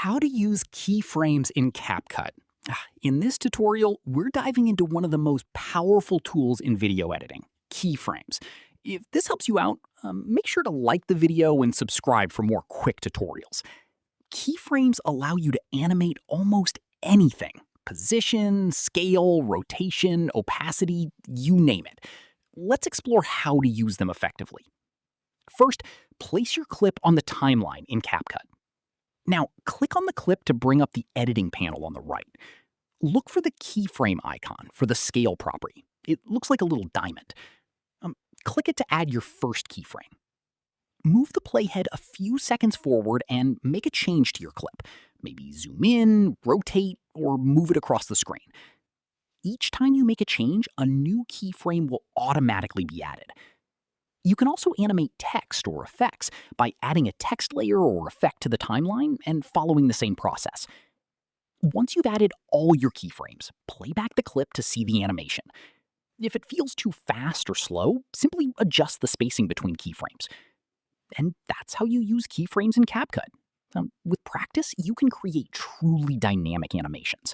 How to use keyframes in CapCut. In this tutorial, we're diving into one of the most powerful tools in video editing, keyframes. If this helps you out, make sure to like the video and subscribe for more quick tutorials. Keyframes allow you to animate almost anything. Position, scale, rotation, opacity, you name it. Let's explore how to use them effectively. First, place your clip on the timeline in CapCut. Now, click on the clip to bring up the editing panel on the right. Look for the keyframe icon for the scale property. It looks like a little diamond. Click it to add your first keyframe. Move the playhead a few seconds forward and make a change to your clip. Maybe zoom in, rotate, or move it across the screen. Each time you make a change, a new keyframe will automatically be added. You can also animate text or effects by adding a text layer or effect to the timeline and following the same process. Once you've added all your keyframes, play back the clip to see the animation. If it feels too fast or slow, simply adjust the spacing between keyframes. And that's how you use keyframes in CapCut. With practice, you can create truly dynamic animations.